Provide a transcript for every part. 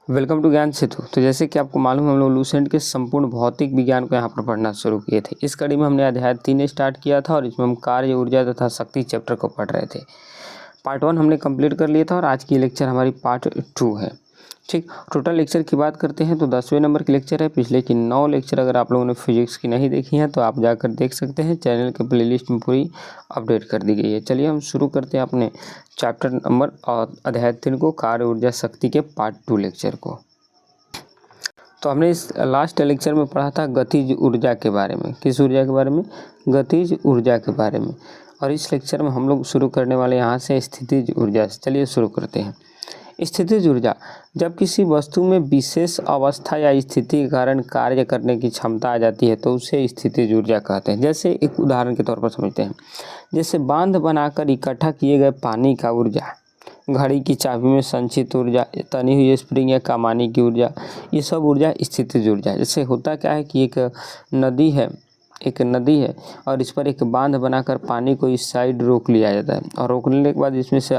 Welcome to ज्ञान सेतु। तो जैसे कि आपको मालूम है, हम लोग लूसेंट के संपूर्ण भौतिक विज्ञान को यहाँ पर पढ़ना शुरू किए थे। इस कड़ी में हमने अध्याय 3 स्टार्ट किया था और इसमें हम कार्य, ऊर्जा तथा शक्ति चैप्टर को पढ़ रहे थे। पार्ट 1 हमने कंप्लीट कर लिया था और आज की लेक्चर हमारी पार्ट 2 है। ठीक, टोटल लेक्चर की बात करते हैं तो 10वें नंबर की लेक्चर है। पिछले की 9 लेक्चर अगर आप लोगों ने फिजिक्स की नहीं देखी हैं तो आप जाकर देख सकते हैं, चैनल के प्लेलिस्ट में पूरी अपडेट कर दी गई है। चलिए हम शुरू करते हैं अपने चैप्टर नंबर और अध्याय 3 को, कार्य, ऊर्जा, शक्ति के पार्ट 2 लेक्चर को। तो हमने इस लास्ट लेक्चर में पढ़ा था गतिज ऊर्जा के बारे में। किस ऊर्जा के बारे में? गतिज ऊर्जा के बारे में। और इस लेक्चर में हम लोग शुरू करने वाले यहाँ से स्थितिज ऊर्जा से। चलिए शुरू करते हैं। स्थितिज ऊर्जा, जब किसी वस्तु में विशेष अवस्था या स्थिति के कारण कार्य करने की क्षमता आ जाती है तो उसे स्थितिज ऊर्जा कहते हैं। जैसे एक उदाहरण के तौर पर समझते हैं, जैसे बांध बनाकर इकट्ठा किए गए पानी का ऊर्जा, घड़ी की चाबी में संचित ऊर्जा, तनी हुई स्प्रिंग या कमानी की ऊर्जा, ये सब ऊर्जा स्थितिज ऊर्जा है। जैसे होता क्या है कि एक नदी है और इस पर एक बांध बनाकर पानी को इस साइड रोक लिया जाता है और रोकने के बाद इसमें से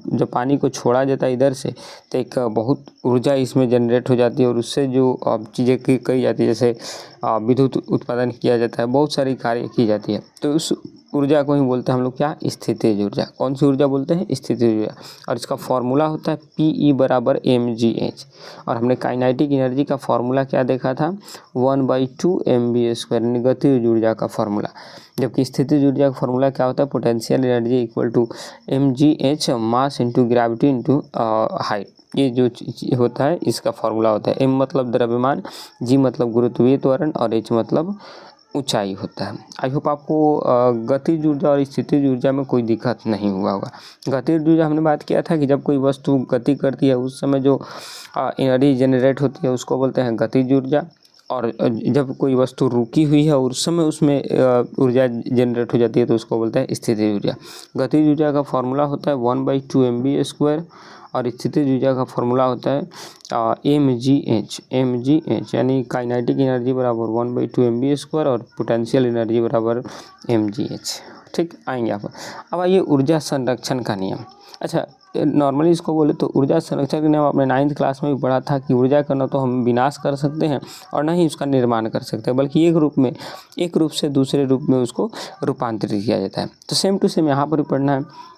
जब पानी को छोड़ा जाता है इधर से, तो एक बहुत ऊर्जा इसमें जनरेट हो जाती है और उससे जो चीज़ें कही जाती है, जैसे विद्युत उत्पादन किया जाता है, बहुत सारी कार्य की जाती है। तो उस ऊर्जा को ही बोलते हैं हम लोग क्या? स्थितिज ऊर्जा। कौन सी ऊर्जा बोलते हैं? स्थितिज ऊर्जा। और इसका फॉर्मूला होता है PE = mgh। और हमने काइनेटिक एनर्जी का फॉर्मूला क्या देखा था? 1/2 mv², यानी गतिज ऊर्जा का फॉर्मूला। जबकि स्थितिज ऊर्जा का फॉर्मूला क्या होता है? Potential energy = mgh mass into gravity into height. ये जो होता है इसका फॉर्मूला होता है। m मतलब द्रव्यमान, g मतलब गुरुत्वीय त्वरण और h मतलब ऊंचाई होता है। आई होप आपको गतिज ऊर्जा और स्थितिज ऊर्जा में कोई दिक्कत नहीं हुआ होगा। गतिज ऊर्जा हमने बात किया था कि जब कोई वस्तु गति करती है उस समय जो एनर्जी जनरेट होती है उसको बोलते हैं गतिज ऊर्जा। और जब कोई वस्तु रुकी हुई है और उस समय उसमें ऊर्जा जनरेट हो जाती है तो उसको बोलते हैं स्थितिज ऊर्जा। गतिज ऊर्जा का फॉर्मूला होता है 1/2 mv² और स्थितिज ऊर्जा का फॉर्मूला होता है mgh, यानी काइनेटिक एनर्जी बराबर 1/2 mv² और पोटेंशियल एनर्जी बराबर mgh। ठीक, आएंगे आप। अब आइए ऊर्जा संरक्षण का नियम। अच्छा, नॉर्मली इसको बोले तो ऊर्जा संरक्षण का नियम आपने 9th क्लास में भी पढ़ा था कि ऊर्जा का न तो हम विनाश कर सकते हैं और न ही उसका निर्माण कर सकते हैं, बल्कि एक रूप से दूसरे रूप में उसको रूपांतरित किया जाता है। तो सेम टू सेम यहाँ पर भी पढ़ना है।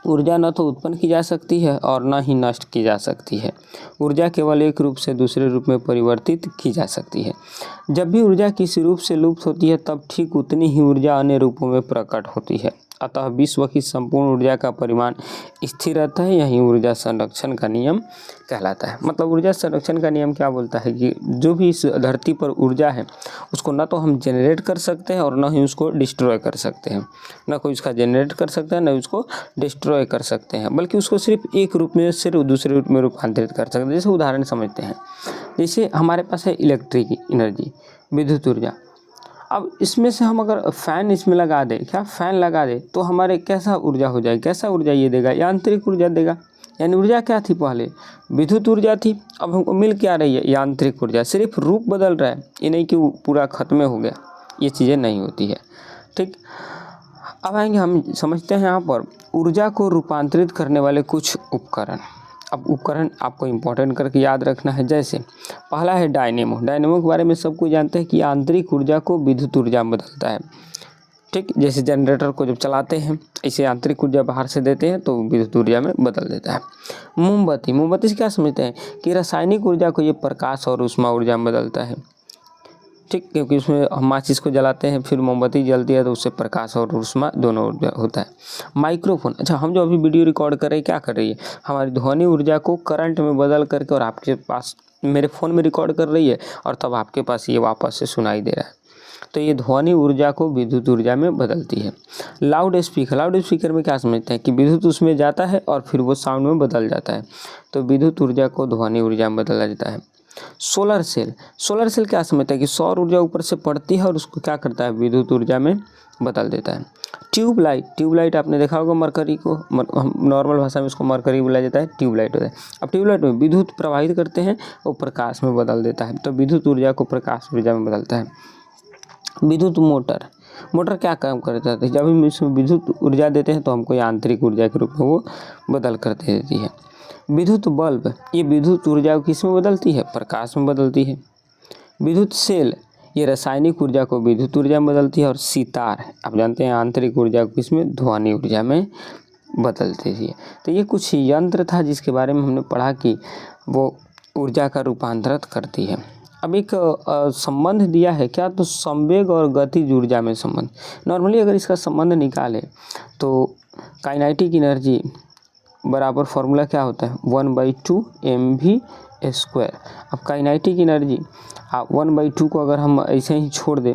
ऊर्जा न तो उत्पन्न की जा सकती है और न ही नष्ट की जा सकती है। ऊर्जा केवल एक रूप से दूसरे रूप में परिवर्तित की जा सकती है। जब भी ऊर्जा किसी रूप से लुप्त होती है तब ठीक उतनी ही ऊर्जा अन्य रूपों में प्रकट होती है। अतः विश्व की संपूर्ण ऊर्जा का परिमाण स्थिर रहता है। यही ऊर्जा संरक्षण का नियम कहलाता है। मतलब ऊर्जा संरक्षण का नियम क्या बोलता है कि जो भी इस धरती पर ऊर्जा है उसको न तो हम जनरेट कर सकते हैं और न ही उसको डिस्ट्रॉय कर सकते हैं। न कोई उसका जनरेट कर सकता है न उसको डिस्ट्रॉय कर सकते हैं, बल्कि उसको सिर्फ एक रूप में सिर्फ दूसरे रूप में रूपांतरित कर सकते हैं। जैसे उदाहरण समझते हैं, जैसे हमारे पास है इलेक्ट्रिक एनर्जी, विद्युत ऊर्जा। अब इसमें से हम अगर फ़ैन इसमें लगा दें, फ़ैन लगा दे तो हमारे कैसा ऊर्जा हो जाए? कैसा ऊर्जा ये देगा? यांत्रिक ऊर्जा देगा। यानी ऊर्जा क्या थी? पहले विद्युत ऊर्जा थी, अब हमको मिल क्या रही है? यांत्रिक ऊर्जा। सिर्फ रूप बदल रहा है, ये नहीं कि वो पूरा खत्म हो गया। ये चीज़ें नहीं होती है। ठीक, अब आएंगे हम समझते हैं यहाँ पर ऊर्जा को रूपांतरित करने वाले कुछ उपकरण। अब उपकरण आपको इम्पोर्टेंट करके याद रखना है। जैसे पहला है डायनेमो। डायनेमो के बारे में सब कोई जानते हैं कि आंतरिक ऊर्जा को विद्युत ऊर्जा में बदलता है। ठीक, जैसे जनरेटर को जब चलाते हैं इसे आंतरिक ऊर्जा बाहर से देते हैं तो विद्युत ऊर्जा में बदल देता है। मोमबत्ती से क्या समझते हैं कि रासायनिक ऊर्जा को ये प्रकाश और ऊष्मा ऊर्जा में बदलता है। ठीक, क्योंकि उसमें हम माचिस को जलाते हैं फिर मोमबत्ती जलती है तो उससे प्रकाश और ऊष्मा दोनों होता है। माइक्रोफोन, अच्छा हम जो अभी वीडियो रिकॉर्ड कर रहे हैं क्या कर रही है? हमारी ध्वनि ऊर्जा को करंट में बदल करके और आपके पास मेरे फ़ोन में रिकॉर्ड कर रही है और तब आपके पास ये वापस से सुनाई दे रहा है। तो ये ध्वनि ऊर्जा को विद्युत ऊर्जा में बदलती है। लाउड स्पीकर में क्या समझते हैं कि विद्युत उसमें जाता है और फिर वो साउंड में बदल जाता है, तो विद्युत ऊर्जा को ध्वनि ऊर्जा में बदला जाता है। सोलर सेल क्या समझता है कि सौर ऊर्जा ऊपर से पड़ती है और उसको क्या करता है? विद्युत ऊर्जा में बदल देता है। ट्यूबलाइट आपने देखा होगा, मरकरी को नॉर्मल भाषा में उसको मरकरी बोला जाता है, ट्यूबलाइट होता है। अब ट्यूबलाइट में विद्युत प्रवाहित करते हैं वो प्रकाश में बदल देता है, तो विद्युत ऊर्जा को प्रकाश ऊर्जा में बदलता है। विद्युत मोटर क्या काम करता है? जब हम इसमें विद्युत ऊर्जा देते हैं तो हमको यांत्रिक ऊर्जा के रूप में वो बदल कर दे देती है। विद्युत बल्ब ये विद्युत ऊर्जा को किस में बदलती है? प्रकाश में बदलती है। विद्युत सेल ये रासायनिक ऊर्जा को विद्युत ऊर्जा में बदलती है। और सितार आप जानते हैं आंतरिक ऊर्जा को किसमें? ध्वनि ऊर्जा में बदलती है। तो ये कुछ यंत्र था जिसके बारे में हमने पढ़ा कि वो ऊर्जा का रूपांतरित करती है। अब एक संबंध दिया है क्या? तो संवेग और गतिज ऊर्जा में संबंध। नॉर्मली अगर इसका संबंध निकालें तो काइनेटिक एनर्जी बराबर फॉर्मूला क्या होता है? 1/2 mv²। अब काइनेटिक एनर्जी 1/2 को अगर हम ऐसे ही छोड़ दें,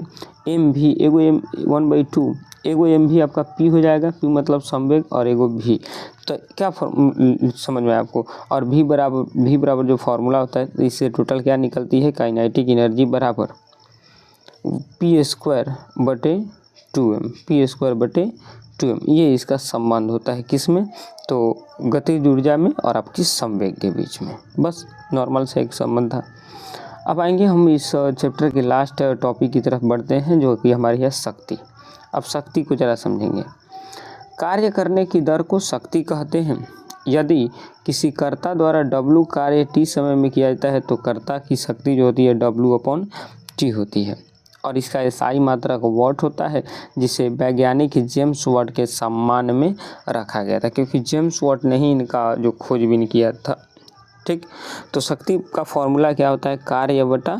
mv एगो 1/2 एगो mv आपका p हो जाएगा। p मतलब संवेग और एगो v। तो क्या समझ में आपको? और v बराबर जो फार्मूला होता है तो इससे टोटल क्या निकलती है? काइनेटिक एनर्जी बराबर p²/2m। ये इसका संबंध होता है किस में? तो गतिज ऊर्जा में और आपकी संवेग के बीच में। बस नॉर्मल से एक संबंध था। अब आएंगे हम इस चैप्टर के लास्ट टॉपिक की तरफ बढ़ते हैं जो कि हमारी है शक्ति। अब शक्ति को ज़रा समझेंगे। कार्य करने की दर को शक्ति कहते हैं। यदि किसी कर्ता द्वारा W कार्य t समय में किया जाता है तो कर्ता की शक्ति जो होती है W/T होती है। और इसका SI मात्रक वॉट होता है, जिसे वैज्ञानिक जेम्स वाट के सम्मान में रखा गया था, क्योंकि जेम्स वाट ने ही इनका जो खोजबीन किया था। ठीक, तो शक्ति का फॉर्मूला क्या होता है? कार्य बटा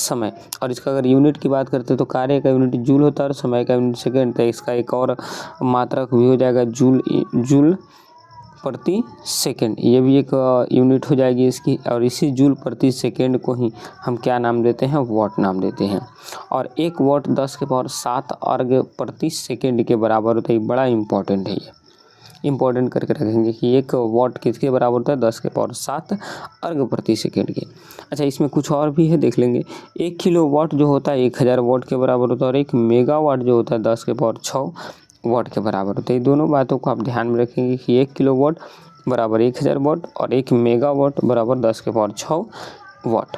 समय। और इसका अगर यूनिट की बात करते हैं तो कार्य का यूनिट जूल होता है और समय का यूनिट सेकेंड। तो इसका एक और मात्रक भी हो जाएगा जूल प्रति सेकेंड। ये भी एक यूनिट हो जाएगी इसकी। और इसी जूल प्रति सेकेंड को ही हम क्या नाम देते हैं? वॉट नाम देते हैं। और 1 वॉट 10⁻7 अर्घ प्रति सेकेंड के बराबर होता है। बड़ा इंपॉर्टेंट है, ये इंपॉर्टेंट करके रखेंगे कि 1 वॉट किसके बराबर होता है? 10⁻7 अर्घ प्रति सेकेंड के। अच्छा, इसमें कुछ और भी है, देख लेंगे। 1 किलोवाट जो होता है 1000 वॉट के बराबर होता है। और 1 मेगावाट जो होता है 10⁻6 वॉट के बराबर होता है। ये दोनों बातों को आप ध्यान में रखेंगे कि 1 किलोवाट बराबर 1000 वॉट और 1 मेगावाट बराबर 10⁻6 वॉट।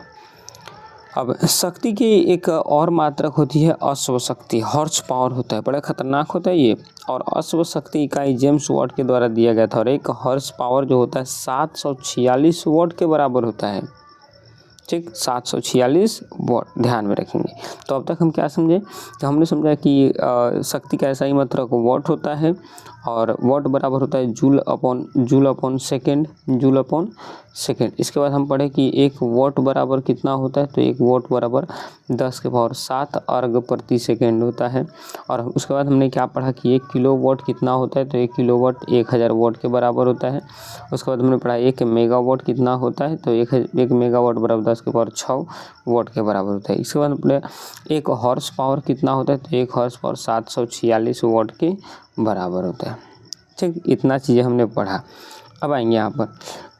अब शक्ति की एक और मात्रक होती है अश्व शक्ति, हॉर्स पावर होता है। बड़ा खतरनाक होता है ये। और अश्व शक्ति इकाई जेम्स वाट के द्वारा दिया गया था। और एक हॉर्स पावर जो होता है 746 वॉट के बराबर होता है। ठीक, 746 वॉट ध्यान में रखेंगे। तो अब तक हम क्या समझे? तो हमने समझा कि शक्ति का SI मात्रक वॉट होता है और वॉट बराबर होता है जूल अपॉन सेकेंड। इसके बाद हम पढ़े कि 1 वॉट बराबर कितना होता है? तो 1 वॉट बराबर 10⁻7 अर्घ प्रति सेकेंड होता है। और उसके बाद हमने क्या पढ़ा कि 1 किलोवाट कितना होता है? तो 1 किलोवाट 1000 वॉट के बराबर होता है। उसके बाद हमने पढ़ा 1 मेगावाट कितना होता है? तो 1 मेगावाट बराबर 10⁻6 वॉट के बराबर होता है। इसके बाद हमने 1 हॉर्स पावर कितना होता है? तो 1 हॉर्स पावर 746 वॉट के बराबर होता है। ठीक, इतना चीज़ें हमने पढ़ा। अब आएंगे यहाँ पर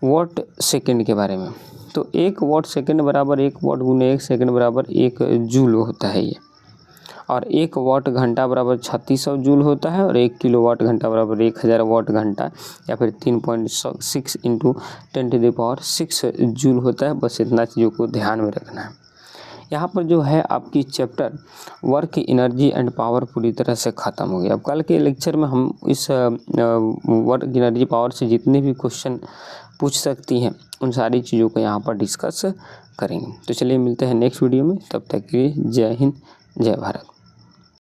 वॉट सेकंड के बारे में। तो 1 वॉट सेकंड बराबर 1 वॉट गुने 1 सेकंड बराबर 1 जूल होता है ये। और 1 वॉट घंटा बराबर 3600 जूल होता है। और 1 किलोवाट घंटा बराबर 1000 वॉट घंटा या फिर 3.6 × 10⁻6 जूल होता है। बस इतना चीज़ों को ध्यान में रखना है। यहाँ पर जो है आपकी chapter work energy and power पूरी तरह से ख़त्म हो गया। अब कल के लेक्चर में हम इस वर्क एनर्जी पावर से जितने भी क्वेश्चन पूछ सकती हैं उन सारी चीज़ों को यहाँ पर डिस्कस करेंगे। तो चलिए मिलते हैं नेक्स्ट वीडियो में। तब तक के लिए जय हिंद, जय भारत।